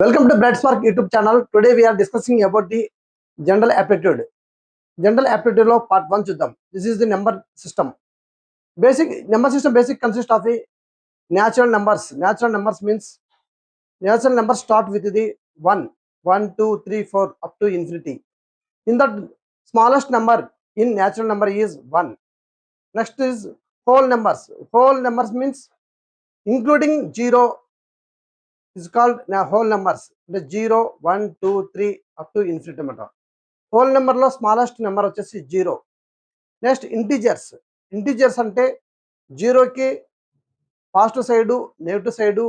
Welcome to Bright Spark YouTube channel. Today we are discussing about the general aptitude. General aptitude lo part 1 chuddam. This is the number system. Basic number system consists of the natural numbers. Natural numbers means natural numbers start with the 1, 2, 3, 4 up to infinity. In the smallest number in natural number is 1. Next is whole numbers. Whole numbers means including 0 is called whole numbers. The 0, 1, 2, 3 up to infinity అన్నమాట. Whole నెంబర్లో smallest number వచ్చేసి 0. Next integers అంటే 0కి positive side negative side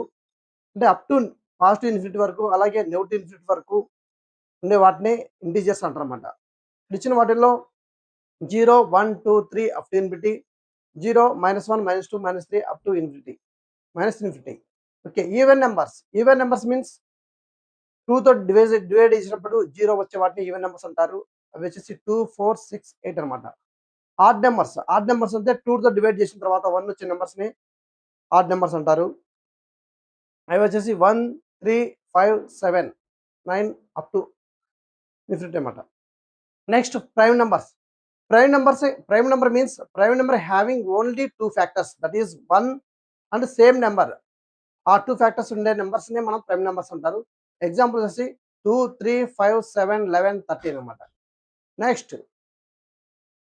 అంటే up to positive infinity వరకు అలాగే negative infinity వరకు ఉండే వాటిని ఇంటీజర్స్ అంటారు అన్నమాట. ఇచ్చిన వాటిల్లో 0, 1, 2, 3 up to infinity, 0, -1, -2, -3 up to infinity, -infinity. Okay, even numbers means 2తో డివైడ్ చేసినప్పుడు 0 వచ్చే వాటిని ఈవెన్ నెంబర్స్ అంటారు. అవి వచ్చేసి 2, 4, 6, 8 అనమాట. ఆడ్ నెంబర్స్ అంటే 2తో డివైడ్ చేసిన తర్వాత 1 వచ్చే నెంబర్స్ని ఆడ్ నెంబర్స్ అంటారు. అవి వచ్చేసి 1, 3, 5, 7, 9 అప్ టు ఇన్ఫినిటీ అనమాట. Next prime number means prime number having only 2 factors, that is 1 and same number. ఆ 2 ఫ్యాక్టర్స్ ఉండే నెంబర్స్ని మనం ప్రైమ్ నెంబర్స్ అంటారు. ఎగ్జాంపుల్ వచ్చేసి 2, 3, 5, 7, 11, 13 అనమాట. నెక్స్ట్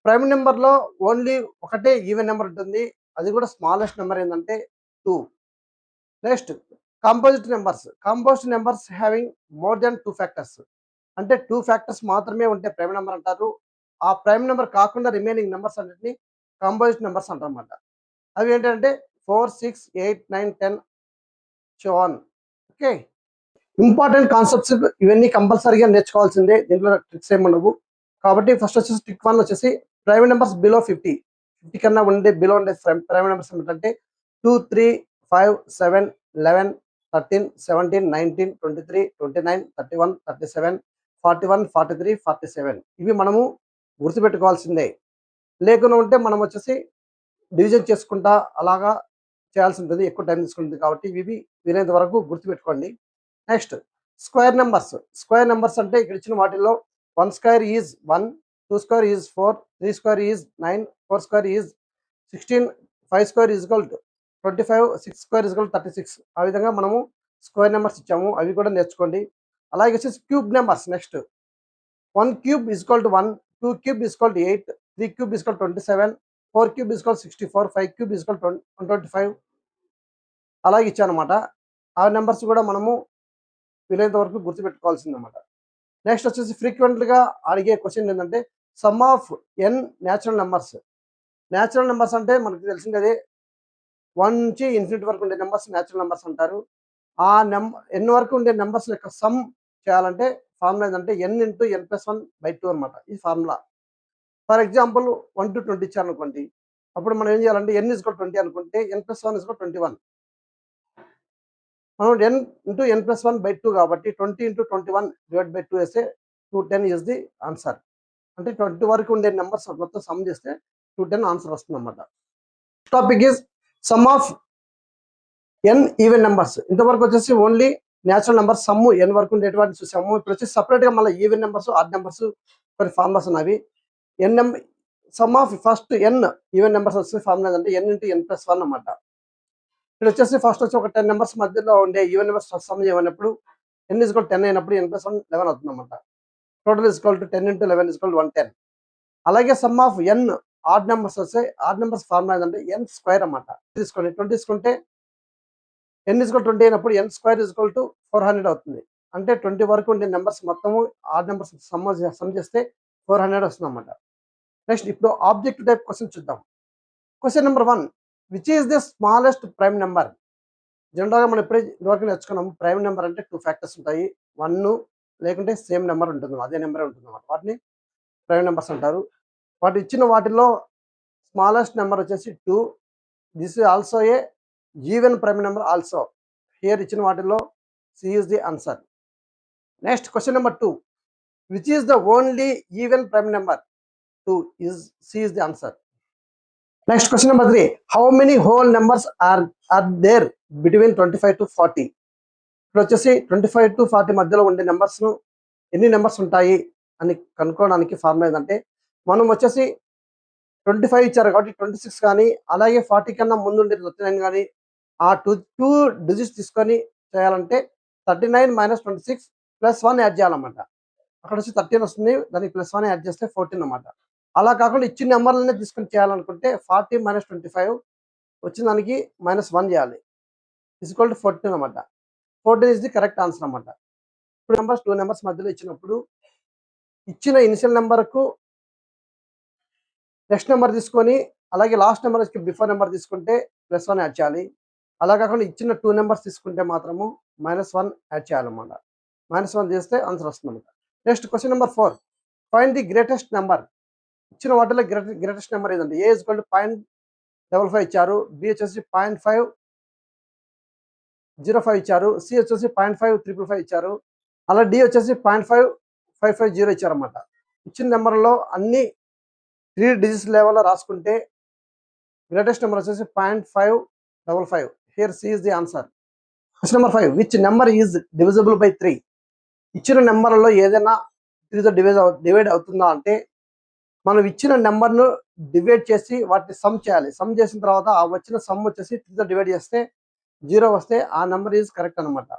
ప్రైమ్ నెంబర్లో ఓన్లీ ఒకటే ఈవెన్ నెంబర్ ఉంటుంది, అది కూడా స్మాలెస్ట్ నెంబర్ ఏంటంటే 2. Next composite numbers having more than 2 factors, అంటే 2 ఫ్యాక్టర్స్ మాత్రమే ఉంటే ప్రైమ్ నెంబర్ అంటారు. ఆ ప్రైమ్ నెంబర్ కాకుండా రిమైనింగ్ నెంబర్స్ అన్నిటిని కాంపోజిట్ నెంబర్స్ అంటారు అన్నమాట. అవి ఏంటంటే 4, 6, 8, 9, 10 so on. Okay, important concepts ఇవన్నీ కంపల్సరీగా నేర్చుకోవాల్సిందే, దీంట్లో ట్రిక్స్ ఏమి ఉండవు. కాబట్టి ఫస్ట్ వచ్చేసి ట్రిక్ 1 వచ్చేసి ప్రైమ్ నెంబర్స్ బిలో 50 కన్నా బిలో ఉండే ప్రైమ్ నెంబర్స్ ఏంటంటే 2, 3, 5, 7, 11, 13, 17, 19, 23, 29, 31, 37, 41, 43, 47 ఇవి మనము గుర్తుపెట్టుకోవాల్సిందే. లేకుండా ఉంటే మనం వచ్చేసి డివిజన్ చేసుకుంటా అలాగా చేయాల్సి ఉంటుంది, ఎక్కువ టైం తీసుకుంటుంది. కాబట్టి ఇవి వీలైనంత వరకు గుర్తుపెట్టుకోండి. నెక్స్ట్ స్క్వేర్ నెంబర్స్ అంటే ఇక్కడ ఇచ్చిన వాటిల్లో 1 square is 1, 2 square is 4, 3 square is 9, 4 square is 16, 5 square is 25, 6 square is 36. ఆ విధంగా మనము స్క్వేర్ నెంబర్స్ ఇచ్చాము, అవి కూడా నేర్చుకోండి. అలాగే వచ్చేసి cube numbers. Next 1 cube is 1, 2 cube is 8, 3 cube is 27, 4 cube is 64, 5 cube is 125 అలాగే ఇచ్చానమాట. ఆ నెంబర్స్ కూడా మనము వీలైనంత వరకు గుర్తుపెట్టుకోవాల్సిందన్నమాట. నెక్స్ట్ వచ్చేసి ఫ్రీక్వెంట్గా అడిగే క్వశ్చన్ ఏంటంటే some of n natural numbers అంటే మనకు తెలిసింది అదే 1 నుంచి ఇన్ఫినిటీ వరకు ఉండే నెంబర్స్ న్యాచురల్ నెంబర్స్ అంటారు. ఆ n వరకు ఉండే నెంబర్స్ యొక్క సమ్ చేయాలంటే ఫార్ములా ఏంటంటే n × n+1/2 అనమాట. ఈ ఫార్ములా. ఫర్ ఎగ్జాంపుల్ 1 to 20 ఇచ్చారు అనుకోండి, అప్పుడు మనం ఏం చేయాలంటే n = 20 అనుకుంటే n+1 = 21. మనం n × n+1/2 కాబట్టి 20 × 21/2 వేస్తే 210 ఈజ్ ది ఆన్సర్. అంటే 20 వరకు ఉండే నెంబర్స్ మొత్తం సమ్ చేస్తే 210 ఆన్సర్ వస్తుంది అన్నమాట. Topic is some of n even numbers. ఇంతవరకు వచ్చేసి only natural numbers sum n వరకు ఉండేటువంటి చూసాము. ఇప్పుడు వచ్చేసి సపరేట్గా మళ్ళీ ఈవెన్ నెంబర్స్, ఆడ్ నెంబర్స్ కొన్ని ఫార్ములాస్ ఉన్నవి. Some of first n even numbers వచ్చే ఫార్ములా ఏంటంటే n × n+1 అన్నమాట. ఇక్కడ వచ్చేసి ఫస్ట్ వచ్చి ఒక 10 నెంబర్స్ మధ్యలో ఉండే ఈవెన్ నెంబర్స్ సమ్ చేయమన్నప్పుడు n = 10 అయినప్పుడు n+1 11 అవుతుంది అన్నమాట. టోటల్ = 10 × 11 = 110. అలాగే some of n odd numbers వస్తే ఆడ్ నెంబర్స్ ఫార్ములా ఏంటంటే n² అన్నమాట. తీసుకోండి 20 తీసుకుంటే n = 20 అయినప్పుడు n² = 400 అవుతుంది. అంటే 20 వరకు ఉండే నెంబర్స్ మొత్తము ఆడ్ నెంబర్స్ సమ్ చేస్తే 400 వస్తుంది అన్నమాట. నెక్స్ట్ ఇప్పుడు ఆబ్జెక్టివ్ టైప్ క్వశ్చన్ చూద్దాం. Question number 1, which is the smallest prime number? జనరల్గా మనం ఇదివరకు నేర్చుకున్నాము, ప్రైమ్ నెంబర్ అంటే 2 ఫ్యాక్టర్స్ ఉంటాయి. 1 లేకుంటే సేమ్ నెంబర్ ఉంటుంది, అదే నెంబరే ఉంటుంది అన్నమాట. వాటిని ప్రైమ్ నెంబర్స్ అంటారు. వాటి ఇచ్చిన వాటిలో స్మాలెస్ట్ నెంబర్ వచ్చేసి 2. This is also a even prime number also. Here ఇచ్చిన వాటిల్లో C is the answer. Next question number 2, which is the only even prime number? 2 is C is the answer. Next question number 3, how many whole numbers are there between 25 to 40? ఇక్కడ వచ్చేసి 25 to 40 మధ్యలో ఉండే నెంబర్స్ను ఎన్ని numbers ఉంటాయి అని కనుక్కోవడానికి formula ఏంటంటే, మనం వచ్చేసి 25 ఇచ్చారు కాబట్టి 26 కానీ, అలాగే 40 కన్నా ముందు ఉండే 39 కానీ, ఆ టూ డిజిట్స్ తీసుకొని చేయాలంటే 39 - 26 +1 యాడ్ చేయాలన్నమాట. అక్కడ వచ్చి 13 వస్తుంది, దానికి +1 యాడ్ చేస్తే 14 అన్నమాట. అలా కాకుండా ఇచ్చిన నెంబర్లనే తీసుకొని చేయాలనుకుంటే 40 - 25 వచ్చిన దానికి -1 చేయాలి. ఈక్వల్ టు 14 అన్నమాట. 14 ఇస్ ది కరెక్ట్ ఆన్సర్ అన్నమాట. 2 నెంబర్స్ మధ్యలో ఇచ్చినప్పుడు ఇచ్చిన ఇనిషియల్ నెంబర్కు నెక్స్ట్ నెంబర్ తీసుకొని, అలాగే లాస్ట్ నెంబర్ బిఫోర్ నెంబర్ తీసుకుంటే +1 యాడ్ చేయాలి. అలా కాకుండా ఇచ్చిన 2 నెంబర్స్ తీసుకుంటే మాత్రము -1 యాడ్ చేయాలన్నమాట. -1 చేస్తే ఆన్సర్ వస్తుందన్నమాట. Next question number 4. Find the greatest number. ఇచ్చిన వాటిలో గ్రేటెస్ట్ నెంబర్ ఏదంటే A = 0.55 ఇచ్చారు, B వచ్చేసి 0.505 ఇచ్చారు, C వచ్చేసి 0.5555 ఇచ్చారు, అలా D వచ్చేసి 0.5550 ఇచ్చారన్నమాట. ఇచ్చిన నెంబర్లో అన్ని 3 డిజిట్స్ లెవెల్లో రాసుకుంటే గ్రేటెస్ట్ నెంబర్ వచ్చేసి 0.555. Here C is the answer. Question number 5. Which number is divisible by 3? ఇచ్చిన నెంబర్లలో ఏదైనా 3తో డివైడ్ అవుతుందా అంటే, మనం ఇచ్చిన నెంబర్ను డివైడ్ చేసి వాటిని సమ్ చేయాలి. సమ్ చేసిన తర్వాత ఆ వచ్చిన సమ్ వచ్చేసి 3తో డివైడ్ చేస్తే 0 వస్తే ఆ నెంబర్ ఈజ్ కరెక్ట్ అనమాట.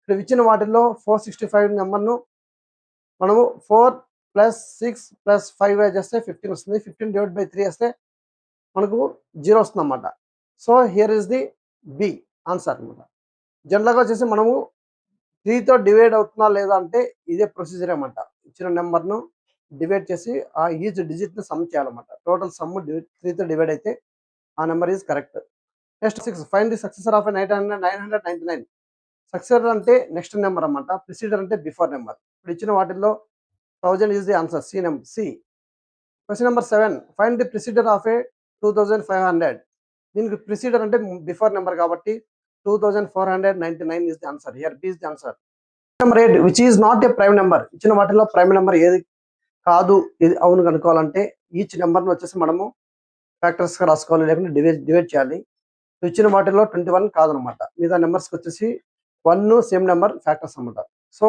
ఇక్కడ ఇచ్చిన వాటిల్లో 465 నెంబర్ను మనము 4 + 6 + 5 చేస్తే 15 వస్తుంది. 15 డివైడ్ బై 3 వేస్తే మనకు 0 వస్తుంది అన్నమాట. So here is the B answer అనమాట. జనరల్గా వచ్చేసి మనము 3తో డివైడ్ అవుతుందా లేదా అంటే ఇదే ప్రొసీజర్ అనమాట. ఇచ్చిన నెంబర్ను డివైడ్ చేసి ఆ ఈచ్ డిజిట్ని సమ్ చేయాలన్నమాట. టోటల్ సమ్ 3తో డివైడ్ అయితే ఆ number is correct. Next 6. Find the successor of 999. Successor అంటే నెక్స్ట్ నెంబర్ అన్నమాట. ప్రిసీడర్ అంటే బిఫోర్ నెంబర్. ఇప్పుడు ఇచ్చిన వాటిల్లో 1000 is the answer. C. Question number 7. Find the preceder of 2500. దీనికి ప్రిసీడర్ అంటే బిఫోర్ నెంబర్ కాబట్టి 2499 is the answer. Here B is the answer. Number 8. Which is not A prime number. ఇచ్చిన వాటిలో prime number ఏది కాదు ఇది అవును కనుక్కోవాలంటే ఈచ్ నెంబర్ని వచ్చేసి మనము ఫ్యాక్టర్స్గా రాసుకోవాలి, లేకుంటే డివైడ్ చేయాలి. ఇచ్చిన వాటిలో 21 కాదనమాట. మిగతా నెంబర్స్కి వచ్చేసి 1 సేమ్ నెంబర్ ఫ్యాక్టర్స్ అనమాట. సో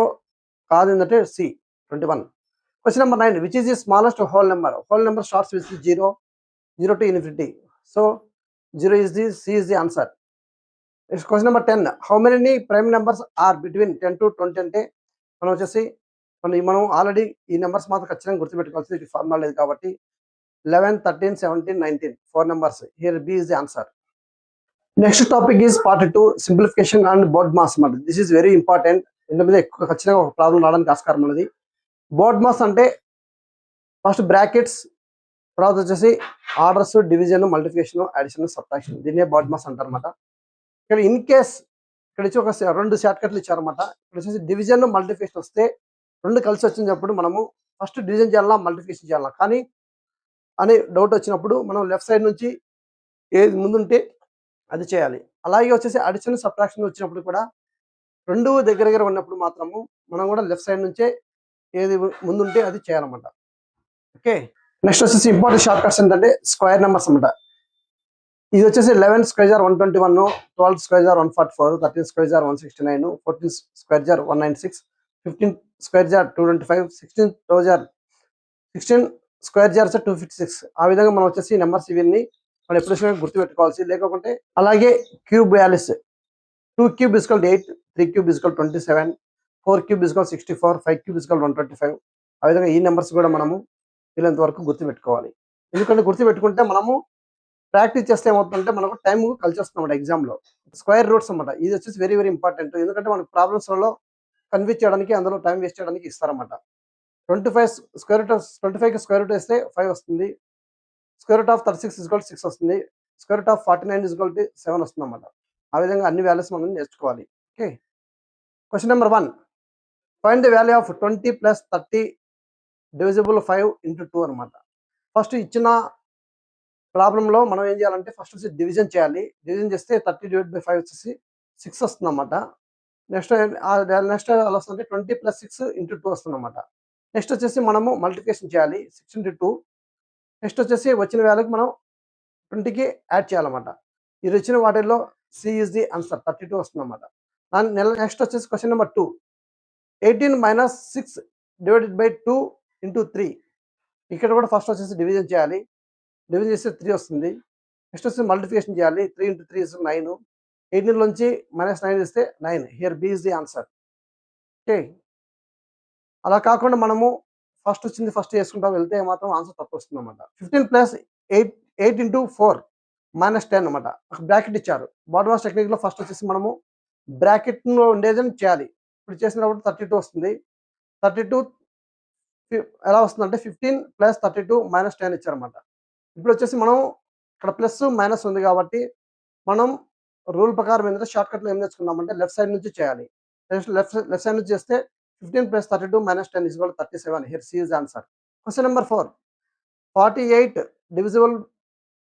కాదు ఏంటంటే C 21. Question number 9. Which is the smallest whole number. Whole number starts with 0 to infinity. So 0 is the C is the answer. Next question number 10. How many prime numbers are between 10 to 20 అంటే మనం వచ్చేసి మనం already ఈ numbers మాత్రం ఖచ్చితంగా గుర్తుపెట్టుకోవాల్సింది formula లేదు కాబట్టి 11, 13, 17, 19 4 numbers. Here B is the answer. Next topic is part 2 simplification and BODMAS అన్నమాట. This is very important. ఇంత మీద ఎక్కువ ఖచ్చితంగా ఒక ప్రాబ్లం రావడానికి ఆస్కారం ఉన్నది. బోర్డ్ మాస్ అంటే ఫస్ట్ బ్రాకెట్స్, తర్వాత వచ్చేసి orders, division, multiplication, addition, subtraction. దీన్నే బోర్డ్ మాస్ అంటారు అనమాట. ఇక్కడ ఇన్ కేస్ ఇక్కడ వచ్చి ఒక 2 షార్ట్ కట్లు ఇచ్చారన్నమాట. ఇక్కడ వచ్చేసి డివిజన్, మల్టిఫికేషన్ వస్తే 2 కలిసి వచ్చినప్పుడు మనము ఫస్ట్ డివిజన్ చేయాలా, మల్టిఫికేషన్ చేయాలా కానీ అనే డౌట్ వచ్చినప్పుడు మనం లెఫ్ట్ సైడ్ నుంచి ఏది ముందుంటే అది చేయాలి. అలాగే వచ్చేసి అడిషన్, సబ్ట్రాక్షన్ వచ్చినప్పుడు కూడా 2 దగ్గర ఉన్నప్పుడు మాత్రము మనం కూడా లెఫ్ట్ సైడ్ నుంచే ఏది ముందుంటే అది చేయాలన్నమాట. ఓకే. నెక్స్ట్ వచ్చేసి ఇంపార్టెంట్ షార్ట్ కట్స్ ఏంటంటే స్క్వేర్ నెంబర్స్ అన్నమాట. ఇది వచ్చేసి 11 స్క్వేర్ జార్ 121, 12 స్క్వేర్ జార్ 144, 13 స్క్వేర్ జార్ 169, 14 స్క్వేర్ జార్ 196, 15 స్క్వేర్ జార్ 225, 16 స్క్వేర్ జార్ 256. ఆ విధంగా మనం వచ్చేసి నెంబర్స్ ఇవన్నీ మనం ఎప్పుడు గుర్తుపెట్టుకోవాల్సి. లేకపోతే అలాగే cube values 2 cube = 8, 3 cube = 27, 4 cube = 64, 5 cube = 125. ఆ విధంగా ఈ నెంబర్స్ కూడా మనము వీళ్ళంత వరకు గుర్తుపెట్టుకోవాలి. ఎందుకంటే గుర్తుపెట్టుకుంటే మనము ప్రాక్టీస్ చేస్తే ఏమవుతుందంటే మనకు టైం కలిసి వస్తుంది ఎగ్జామ్లో. స్క్వేర్ రూట్స్ అన్నమాట. ఇది వచ్చేసి వెరీ వెరీ ఇంపార్టెంట్. ఎందుకంటే మనకు ప్రాబ్లమ్స్లలో కన్ఫ్యూజ్ చేయడానికి, అందులో టైం వేస్ట్ చేయడానికి ఇస్తారన్నమాట. 25 25కి స్క్వేర్ రూట్ వేస్తే 5 వస్తుంది. స్క్వేర్ రూట్ ఆఫ్ 36 = 6 వస్తుంది. స్క్వేర్ రూట్ ఆఫ్ 49 = 7 వస్తుంది అన్నమాట. ఆ విధంగా అన్ని వాల్యూస్ మనం నేర్చుకోవాలి. Okay. Question number 1. Find the value of 20 + 30 divisible 5 × 2 అనమాట. ఫస్ట్ ఇచ్చిన ప్రాబ్లంలో మనం ఏం చేయాలంటే ఫస్ట్ వచ్చి డివిజన్ చేయాలి. డివిజన్ చేస్తే 30 / 5 వచ్చేసి 6 వస్తుంది అన్నమాట. నెక్స్ట్ ఎలా వస్తుందంటే 20 + 6 × 2 వస్తుంది అన్నమాట. నెక్స్ట్ వచ్చేసి మనము మల్టిప్లికేషన్ చేయాలి 6 × 2. నెక్స్ట్ వచ్చేసి వచ్చిన వాల్యూకి మనం 20కి యాడ్ చేయాలన్నమాట. ఇది వచ్చిన వాటిల్లో సి ఈజ్ ది ఆన్సర్ 32 వస్తుంది అన్నమాట. నెక్స్ట్ వచ్చేసి question number 2. 18 minus 6 divided by 2 into 3. ఇక్కడ కూడా ఫస్ట్ వచ్చేసి డివిజన్ చేయాలి. డివిజన్ చేస్తే 3 వస్తుంది. నెక్స్ట్ వచ్చి మల్టిప్లికేషన్ చేయాలి. 3 ఇంటూ 3 ఇస్ 9. 18 నుంచి -9 ఇస్తే 9. Here B is the answer. Okay. అలా కాకుండా మనము ఫస్ట్ వచ్చింది ఫస్ట్ చేసుకుంటా వెళ్తే మాత్రం ఆన్సర్ తప్పు వస్తుంది అనమాట. 15 ప్లస్ 8 ఇంటూ 4 -10 అనమాట. బ్రాకెట్ ఇచ్చారు. బాటమ్ ఆఫ్ టెక్నిక్లో ఫస్ట్ వచ్చేసి మనము బ్రాకెట్లో ఉండేదని చేయాలి. ఇప్పుడు చేసినప్పుడు 32 వస్తుంది. 32 ఎలా వస్తుందంటే 15 ప్లస్ 32 -10 ఇచ్చారన్నమాట. ఇప్పుడు వచ్చేసి మనం ఇక్కడ ప్లస్ మైనస్ ఉంది కాబట్టి మనం రూల్ ప్రకారం ఏంటంటే షార్ట్ కట్లో ఏం నేర్చుకున్నామంటే లెఫ్ట్ సైడ్ నుంచి చేయాలి. లెఫ్ట్ సైడ్ నుంచి చేస్తే 15 plus 32 -10 is equal to 37. Here C is the answer. Question number 4. 48 divisible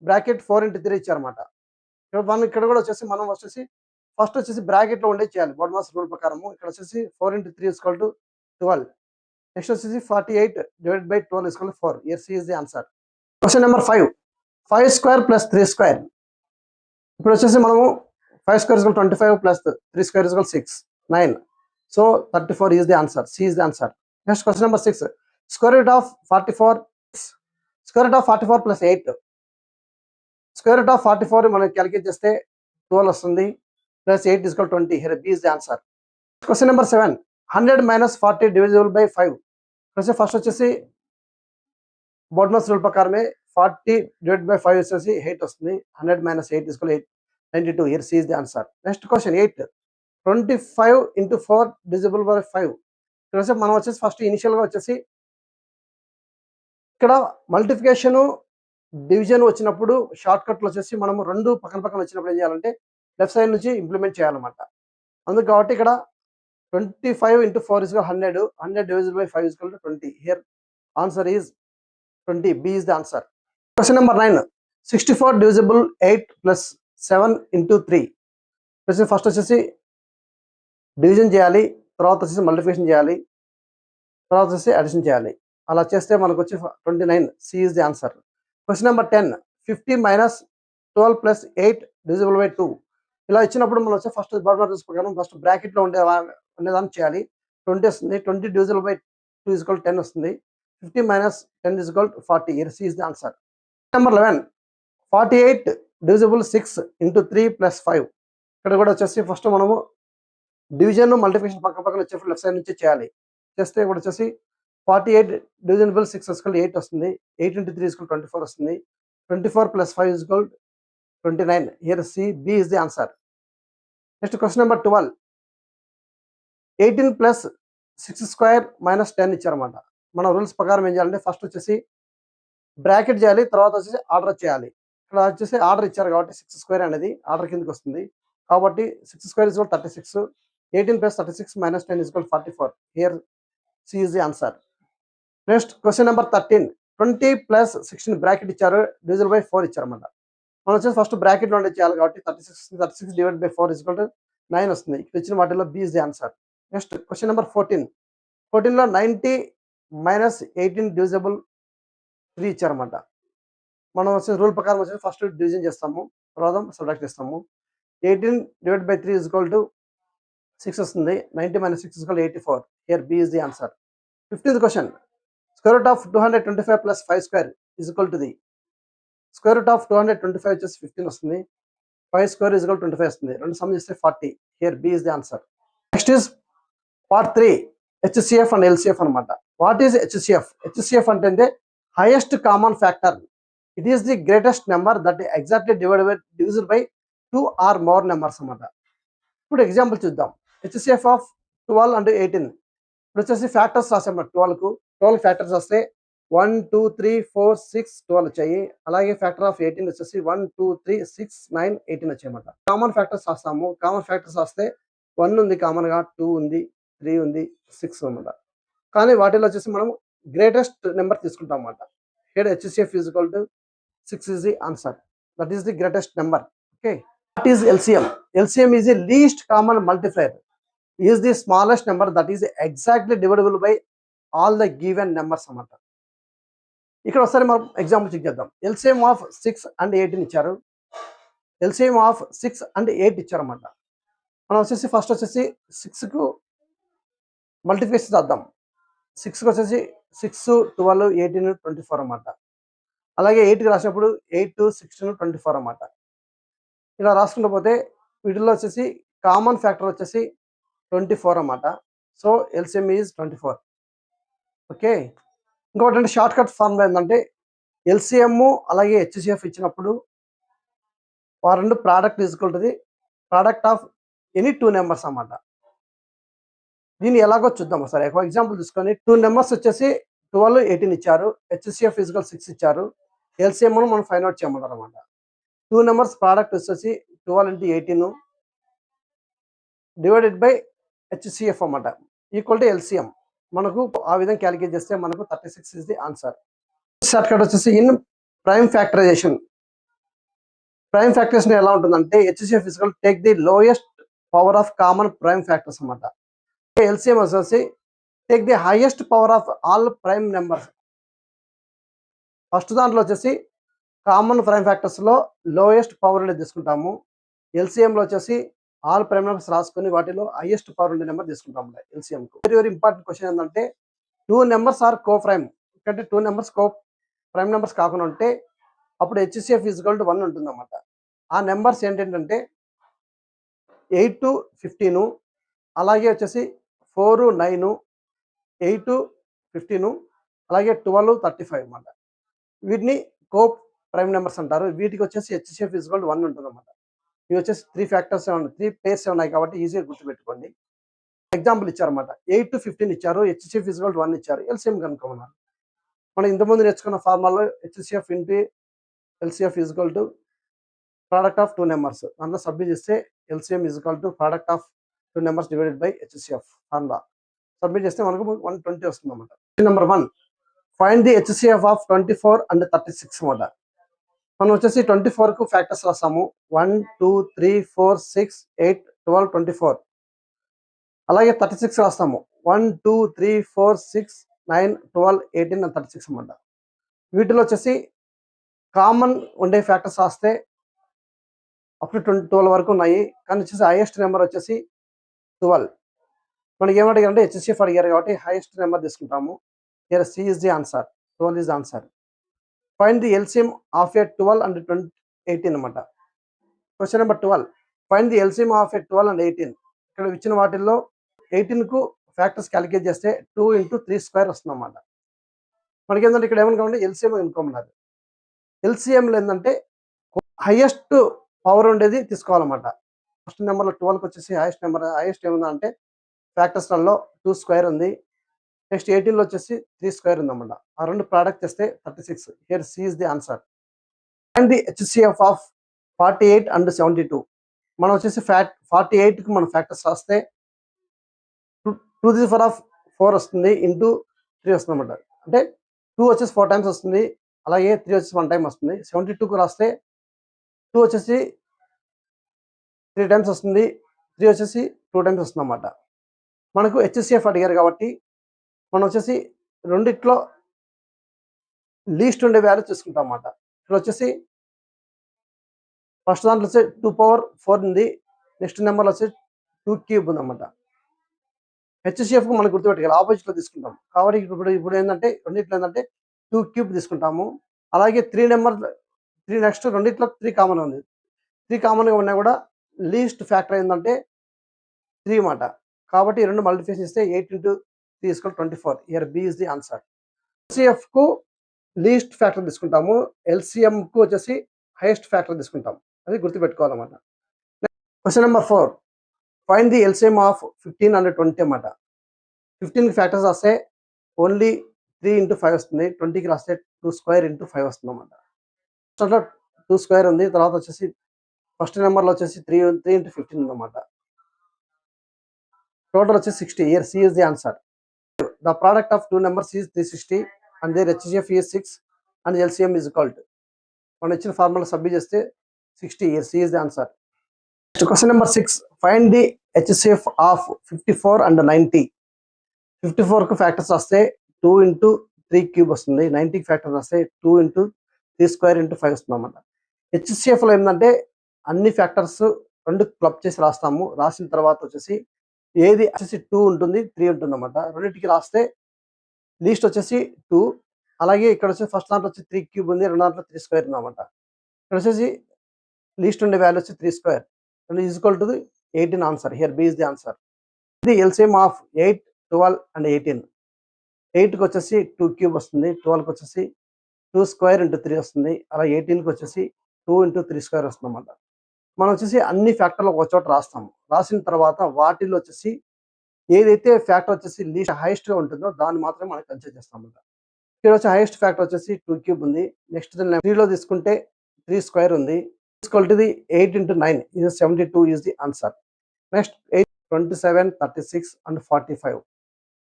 bracket 4 into 3 ఇచ్చారన్నమాట. ఇక్కడ కూడా వచ్చేసి మనం ఫస్ట్ వచ్చేసి బ్రాకెట్లో ఉండే చేయాలి. బాటమ్ రూల్ ప్రకారం ఇక్కడ వచ్చేసి 4 into 3 is equal to 12. Next వచ్చేసి 48 divided by 12 is equal to 4. Here C is the answer. Question number 5. 5 square plus 3 square. ఇప్పుడు వచ్చేసి మనము 5 square is equal to 25 plus 3 square is equal to 6, 9. So 34 is the answer. C is the answer. Next question number 6. Square root of 44. Square root of 44 plus 8. Square root of 44 మనం calculate చేస్తే 12 వస్తుంది. Plus 8 is equal to 20. Here B is the answer. Question number 7. 100 minus 40 divisible by 5. First వచ్చేసి bottom rule ప్రకారమే 40 divided by 5 వచ్చేసి 8 వస్తుంది. 100 minus 8 is equal to 92. Here C is the answer. Next question 8. 25 into 4 divisible by 5. ఇక్కడ మనం వచ్చేసి first ఇనిషియల్గా వచ్చేసి ఇక్కడ మల్టిప్లికేషన్ డివిజన్ వచ్చినప్పుడు షార్ట్ కట్లో వచ్చేసి మనము రెండు పక్కన పక్కన వచ్చినప్పుడు ఏం చేయాలంటే లెఫ్ట్ సైడ్ నుంచి ఇంప్లిమెంట్ చేయాలన్నమాట. అందుకు కాబట్టి ఇక్కడ 25 into 4 is equal to 100. 100 divisible by 5 is equal to 20. Here answer is 20. B is the answer. Question number 9. 64 divisible 8 plus 7 into 3. First వచ్చేసి డివిజన్ చేయాలి, తర్వాత వచ్చేసి మల్టిప్లికేషన్ చేయాలి, తర్వాత వచ్చేసి అడిషన్ చేయాలి. అలా చేస్తే మనకు వచ్చి 29. C is the answer. Question number 10. 50 minus 12 plus 8 divisible by 2. ఇలా ఇచ్చినప్పుడు మనం వచ్చి ఫస్ట్ బాటమ్ ప్రకారం ఫస్ట్ బ్రాకెట్లో ఉండేదాన్ని చేయాలి. 20 వస్తుంది. 20 divisible by 2 is equal to 10 వస్తుంది. 50 minus 10 is equal to 40. Here C is the answer. Number 11. 48 divisible 6 into 3 plus 5. ఇక్కడ కూడా వచ్చేసి ఫస్ట్ మనము డివిజన్ మల్టిప్లికేషన్ పక్క పక్కన వచ్చేప్పుడు లెఫ్ట్ సైడ్ నుంచి చేయాలి. చేస్తే ఇప్పుడు వచ్చేసి 48 divisible 6 is equal to 8 వస్తుంది. 8 into 3 is equal to 24 వస్తుంది. 24 plus 5 is equal to 29. Here C, B is the answer. Next question number 12. 18 plus 6 square minus 10 ఇచ్చారన్నమాట. మన రూల్స్ ప్రకారం ఏం చేయాలంటే ఫస్ట్ వచ్చేసి బ్రాకెట్ చేయాలి, తర్వాత వచ్చేసి ఆర్డర్ చేయాలి. ఇక్కడ వచ్చేసి ఆర్డర్ ఇచ్చారు కాబట్టి 6 స్క్వేర్ అనేది ఆర్డర్ కిందకి వస్తుంది. కాబట్టి 6 square is equal to 36. 18 plus 36 minus 10 is equal to 44. Here C is the answer. Next question number 13. 20 plus 16 bracket ఇచ్చారు, డివిజన్ బై 4 ఇచ్చారన్నమాట. మనం వచ్చేసి ఫస్ట్ బ్రాకెట్లో ఉండే చేయాలి కాబట్టి 36 divide by 4 is equal to 9 వస్తుంది. ఇక్కడ ఇచ్చిన వాటిలో B is the answer. Next question number 14. 14లో 90 minus 18 divisible 3 ఇచ్చారన్నమాట. మనం వచ్చేసి రూల్ ప్రకారం వచ్చేసి ఫస్ట్ డివిజన్ చేస్తాము, తర్వాత సబ్ట్రాక్ట్ చేస్తాము. 18 divided by 3 is equal to 6 వస్తుంది. 90 minus 6 is equal to 84. Here B is the answer. 15th question. Square root of 225 plus 5 square is equal to the square root of 225 వచ్చేసి 15 వస్తుంది. 5 square is equal to 25 వస్తుంది. రెండు some చేస్తే 40. Here B is the answer. Next is part 3. HCF and LCF అన్నమాట. What is HCF? HCF అంటే highest common factor. It is the greatest number that exactly divided by 2 or more numbers అన్నమాట. ఇప్పుడు example చూద్దాం. HCF of 12 and 18. ఇప్పుడు వచ్చేసి factors రాసాము. 12 factors వస్తే 1 2 3 4 6 12 వచ్చాయి. అలాగే ఫ్యాక్టర్ ఆఫ్ 18 వచ్చేసి 1 2 3 6 9 18 వచ్చాయన్నమాట. కామన్ ఫ్యాక్టర్స్ రాస్తాము. కామన్ ఫ్యాక్టర్స్ వస్తే 1 ఉంది కామన్గా, 2 ఉంది, 3 ఉంది, 6 అన్నమాట. కానీ వాటిలో వచ్చేసి మనం గ్రేటెస్ట్ నెంబర్ తీసుకుంటాం అన్నమాట. Here HCF is equal to 6 is the answer. That is the greatest number. Okay. What is LCM? LCM is the least common multiplier. Is the smallest number that is exactly divisible by all the given numbers అన్నమాట. ఇక్కడ ఒకసారి మనం example check చేద్దాం. LCM of 6 and 18 ఇచ్చారు. LCM of 6 and 8 ఇచ్చారన్నమాట. మనం వచ్చేసి first వచ్చేసి 6కు multiplication చేద్దాం. 6కి వచ్చేసి 6, 12, 18, 24 అన్నమాట. అలాగే 8కి రాసినప్పుడు 8, 16, 24 అన్నమాట. ఇలా రాసుకుంటూ పోతే వీటిల్లో వచ్చేసి కామన్ ఫ్యాక్టర్ వచ్చేసి 24 అన్నమాట. So LCM is 24. ఓకే. ఇంకోటి షార్ట్ కట్ ఫార్ములా ఏంటంటే ఎల్సిఎం అలాగే హెచ్సిఎఫ్ ఇచ్చినప్పుడు ఆ రెండు product equal to the product of any 2 numbers అన్నమాట. దీన్ని ఎలాగో చూద్దాం ఒకసారి. ఒక ఎగ్జాంపుల్ తీసుకొని 2 నెంబర్స్ వచ్చేసి 12, 18 ఇచ్చారు. హెచ్సిఎఫ్ ఈక్వల్ 6 ఇచ్చారు. ఎల్సిఎం మనం ఫైండ్ అవుట్ చేయమన్నారు అన్నమాట. 2 నెంబర్స్ ప్రోడక్ట్ వచ్చేసి 12 into 18 డివైడెడ్ బై హెచ్సిఎఫ్ అన్నమాట ఈక్వల్ టు ఎల్సిఎం. మనకు ఆ విధంగా క్యాలిక్యులేట్ చేస్తే మనకు 36 is the answer. Short cut వచ్చేసి in prime factorization. Prime factorization ఎలా ఉంటుందంటే HCF equal take the lowest power of common prime factors అన్నమాట. ఎల్సిఎం వచ్చేసి take the highest power of all prime numbers. First దాంట్లో వచ్చేసి common prime factors లో lowest power అనేది తీసుకుంటాము. ఎల్సిఎం లో వచ్చేసి ఆల్ ప్రైమ్ నెంబర్స్ రాసుకొని వాటిలో హైయెస్ట్ పవర్ ఉండే నెంబర్ తీసుకుంటాము ఎల్సిఎం కు. వెరీ వెరీ ఇంపార్టెంట్ క్వశ్చన్ ఏంటంటే 2 నెంబర్స్ ఆర్ కో ప్రైమ్. అంటే 2 నెంబర్స్ కో ప్రైమ్ నెంబర్స్ కాకుండా ఉంటే అప్పుడు హెచ్సిఎఫ్ ఈక్వల్ టు 1 ఉంటుంది అన్నమాట. ఆ నెంబర్స్ ఏంటంటే 8, 15, అలాగే వచ్చేసి 4, 9, 8, 15, అలాగే 12, 35 అన్నమాట. వీటిని కో ప్రైమ్ నెంబర్స్ అంటారు. వీటికి వచ్చేసి హెచ్సిఎఫ్ ఈక్వల్ టు 1 ఉంటుంది అన్నమాట. ఇవి వచ్చేసి 3 ఫ్యాక్టర్స్ 3 పేర్స్ ఉన్నాయి కాబట్టి ఈజీగా గుర్తుపెట్టుకోండి. ఎగ్జాంపుల్ ఇచ్చారన్నమాట. 8 to 15 ఇచ్చారు. హెచ్సిఎఫ్ ఈక్వల్ టు 1 ఇచ్చారు. ఎల్సిఎం కనుక్కోమన్నారు. మనం ఇంతకుముందు నేర్చుకున్న ఫార్ములాలో HCF into LCF equal to product of 2 numbers. దాంట్లో సబ్మిట్ చేస్తే LCM equal to product of 2 numbers divided by HCF formula. Submit చేస్తే మనకు 120 వస్తుంది అన్నమాట. Number 1 find the HCF of 24 and 36 అన్నమాట. మనం వచ్చేసి 24 కు ఫ్యాక్టర్స్ రాస్తాము. 1, 2, 3, 4, 6, 8, 12, 24. అలాగే 36 రాస్తాము. 1, 2, 3, 4, 6, 9, 12, 18 and 36 అన్నమాట. వీటిలో వచ్చేసి కామన్ ఉండే ఫ్యాక్టర్స్ రాస్తే అప్ టు 12 వరకు ఉన్నాయి. కానీ వచ్చేసి హైయెస్ట్ నెంబర్ వచ్చేసి 12. మనకి ఏమడిగారంటే హెచ్సిఎఫ్ అడిగారు కాబట్టి హైయెస్ట్ నెంబర్ తీసుకుంటాము. Here C is the answer. 12 is the answer. Find the LCM of A 12 and 18 అన్నమాట. Question number 12 find the LCM of A 12 and 18. ఇక్కడ ఇచ్చిన వాటిల్లో 18 కు ఫ్యాక్టర్స్ క్యాలిక్యులేట్ చేస్తే 2 into 3 స్క్వేర్ వస్తుంది అన్నమాట. మనకి ఏంటంటే ఇక్కడ ఏమనుకోమంటే ఎల్సిఎం అనుకోమన్నారు. ఎల్సిఎంలో ఏంటంటే హైయెస్ట్ పవర్ ఉండేది తీసుకోవాలన్నమాట. ఫస్ట్ నెంబర్లో 12కి వచ్చేసి హైయెస్ట్ ఏముందంటే ఫ్యాక్టర్స్లలో 2 స్క్వేర్ ఉంది. నెక్స్ట్ 18లో వచ్చేసి 3 స్క్వేర్ ఉందన్నమాట. ఆ రెండు ప్రోడక్ట్ చేస్తే 36. Here C is the answer. And the HCF of 48 and 72. మనం వచ్చేసి 48కి మనం ఫ్యాక్టర్స్ రాస్తే 2 to the power of 4 వస్తుంది ఇంటూ 3 వస్తుంది అన్నమాట. అంటే 2 వచ్చేసి 4 టైమ్స్ వస్తుంది. అలాగే 3 వచ్చేసి 1 టైం వస్తుంది. 72కు రాస్తే 2 వచ్చేసి 3 టైమ్స్ వస్తుంది. 3 వచ్చేసి 2 టైమ్స్ వస్తుంది అన్నమాట. మనకు హెచ్సిఎఫ్ అడిగారు కాబట్టి మనం వచ్చేసి రెండిట్లో లీస్ట్ ఉండే వాల్యూ తీసుకుంటాం అన్నమాట. ఇక్కడ వచ్చేసి ఫస్ట్ దాంట్లో వచ్చి 2 power 4 ఉంది. నెక్స్ట్ నెంబర్లో వచ్చి 2 క్యూబ్ ఉందన్నమాట. హెచ్సిఎఫ్ మనం గుర్తుపెట్టుకోవాలి, ఆపోజిట్ లో తీసుకుంటాం కాబట్టి ఇప్పుడు ఏంటంటే రెండిట్లో ఏంటంటే 2 క్యూబ్ తీసుకుంటాము. అలాగే 3 నెక్స్ట్ రెండిట్లో 3 కామన్ ఉంది. 3 కామన్గా ఉన్నా కూడా లీస్ట్ ఫ్యాక్టర్ ఏంటంటే 3 అన్నమాట. కాబట్టి రెండు మల్టిప్లికేషన్ చేస్తే 8 into 3 = 24. Here B is the answer. HCF కు లీస్ట్ ఫ్యాక్టర్ తీసుకుంటాము. ఎల్సిఎం కు వచ్చేసి హైయెస్ట్ ఫ్యాక్టర్ తీసుకుంటాం. అది గుర్తుపెట్టుకోవాలన్నమాట. Question number 4 find the LCM of 15 and 20 అన్నమాట. 15కి ఫ్యాక్టర్స్ రాస్తే ఓన్లీ 3 into 5 వస్తుంది. 20కి రాస్తే 2 స్క్వేర్ into 5 వస్తుంది అన్నమాట. ఫస్ట్లో 2 స్క్వేర్ ఉంది. తర్వాత వచ్చేసి ఫస్ట్ నెంబర్లో వచ్చేసి 3 into 15 ఉందన్నమాట. టోటల్ వచ్చేసి 60. Here C is the answer. The product of 2 numbers is 360 and their HCF is 6 and LCM is equal to మనం ఇచ్చిన ఫార్ములా సబ్మిట్ చేస్తే 60. Here C is the answer. Question number 6 find the HCF of 54 and 90. 54కు factors వస్తే 2 into 3 cube వస్తుంది. 90కి factors వస్తే 2 into 3 square into 5 వస్తుంది అన్నమాట. హెచ్సిఎఫ్లో ఏంటంటే అన్ని ఫ్యాక్టర్స్ 2 క్లబ్ చేసి రాస్తాము. రాసిన తర్వాత వచ్చేసి ఏది వచ్చేసి 2 ఉంటుంది, 3 ఉంటుందన్నమాట. రెండిటికి రాస్తే లీస్ట్ వచ్చేసి 2. అలాగే ఇక్కడ వచ్చేసి ఫస్ట్ దాంట్లో వచ్చి 3 క్యూబ్ ఉంది. రెండో దాంట్లో 3 స్క్వేర్ ఉందన్నమాట. ఇక్కడ వచ్చేసి లీస్ట్ ఉండే వాల్యూ వచ్చి 3 square and is equal to the 18 answer. Here B is the answer. ఇది ఎల్సిఎం ఆఫ్ 8, 12 అండ్ 18. 8కి వచ్చేసి 2 క్యూబ్ వస్తుంది. 12కి వచ్చేసి 2 స్క్వేర్ ఇంటూ 3 వస్తుంది. అలా 18కి వచ్చేసి 2 ఇంటూ 3 స్క్వేర్ వస్తుందన్నమాట. మనం వచ్చేసి అన్ని ఫ్యాక్టర్లు ఒక చోట రాస్తాము. రాసిన తర్వాత వాటిలో వచ్చేసి ఏదైతే ఫ్యాక్టర్ వచ్చేసి లీస్ట్ హైయెస్ట్‌గా ఉంటుందో దాన్ని మాత్రమే మనం కన్సిడర్ చేస్తామన్నమాట. ఇక్కడ వచ్చి హైయెస్ట్ ఫ్యాక్టర్ వచ్చేసి 2 క్యూబ్ ఉంది. నెక్స్ట్ 3లో తీసుకుంటే 3 స్క్వేర్ ఉంది. Equal to the 8 into 9 is 72 is the answer. Next 8, 27, 36 and 45.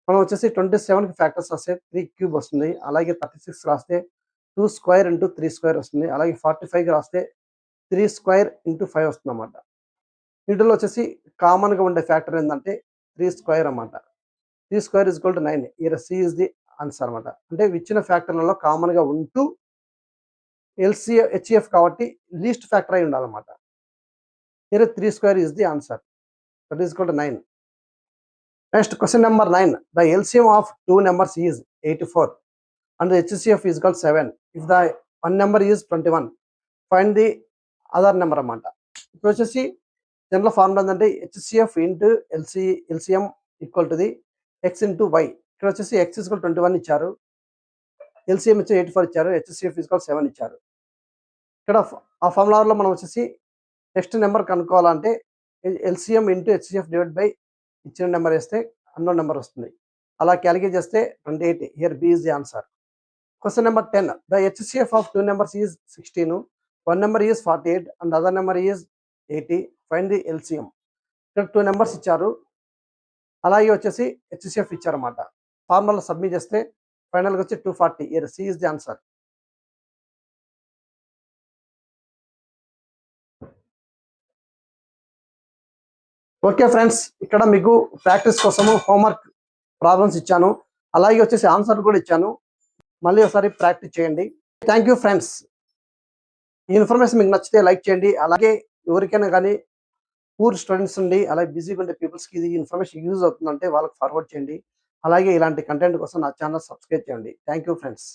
మనం వచ్చేసి 27కి ఫ్యాక్టర్స్ రాస్తే 3 క్యూబ్ వస్తుంది. అలాగే 36 రాస్తే 2 స్క్వేర్ ఇంటూ 3 స్క్వేర్ వస్తుంది. అలాగే 45కి రాస్తే 3 స్క్వేర్ ఇంటూ 5 వస్తుందన్నమాట. వీటిలో వచ్చేసి కామన్‌గా ఉండే ఫ్యాక్టర్ ఏందంటే 3 స్క్వేర్ అన్నమాట. 3 square is equal to 9. Here see is the answer అన్నమాట. అంటే ఇచ్చిన ఫ్యాక్టర్లలో కామన్‌గా ఉంటూ హెచ్‌సిఎఫ్ కాబట్టి లీస్ట్ ఫ్యాక్టర్ అయి ఉండాలన్నమాట. Here 3 square is the answer. That is equal to 9. Next question number 9. The LCM of two numbers is 84 and the HCF is equal to 7. If the one number is 21, find the other number అన్నమాట. ఇప్పుడు వచ్చేసి general formula ఏంటంటే HCF into LCM equal to the X into Y. ఇక్కడ వచ్చేసి X equal 21 ఇచ్చారు. LCM వచ్చి 84 ఇచ్చారు. HCF equal 7 ఇచ్చారు. ఇక్కడ ఆ ఫార్ములాలో మనం వచ్చేసి నెక్స్ట్ నెంబర్ కనుక్కోవాలంటే LCM into HCF divide by ఇచ్చిన నెంబర్ వేస్తే అన్నోన్ నెంబర్ వస్తుంది. అలా క్యాలిక్యులేట్ చేస్తే 28. Here B is the answer. Question number 10. The HCF of 2 numbers is 16. One number is 48 and other number is 80. Find the LCM. ఇక్కడ 2 numbers ఇచ్చారు. అలాగే వచ్చేసి HCF ఇచ్చారన్నమాట. Formula submit చేస్తే ఫైనల్గా వచ్చి 240. Here see is the answer. Okay friends, ఇక్కడ మీకు practice కోసము హోంవర్క్ ప్రాబ్లమ్స్ ఇచ్చాను. అలాగే వచ్చేసి ఆన్సర్ కూడా ఇచ్చాను. మళ్ళీ ఒకసారి ప్రాక్టీస్ చేయండి. Thank you friends. ఈ ఇన్ఫర్మేషన్ మీకు నచ్చితే లైక్ చేయండి. అలాగే ఎవరికైనా కానీ పూర్ స్టూడెంట్స్ ఉండి అలాగే బిజీగా ఉండే పీపుల్స్కి ఇది ఇన్ఫర్మేషన్ యూజ్ అవుతుందంటే వాళ్ళకి ఫార్వర్డ్ చేయండి. అలాగే ఇలాంటి కంటెంట్ కోసం నా ఛానల్ సబ్స్క్రైబ్ చేయండి. Thank you friends.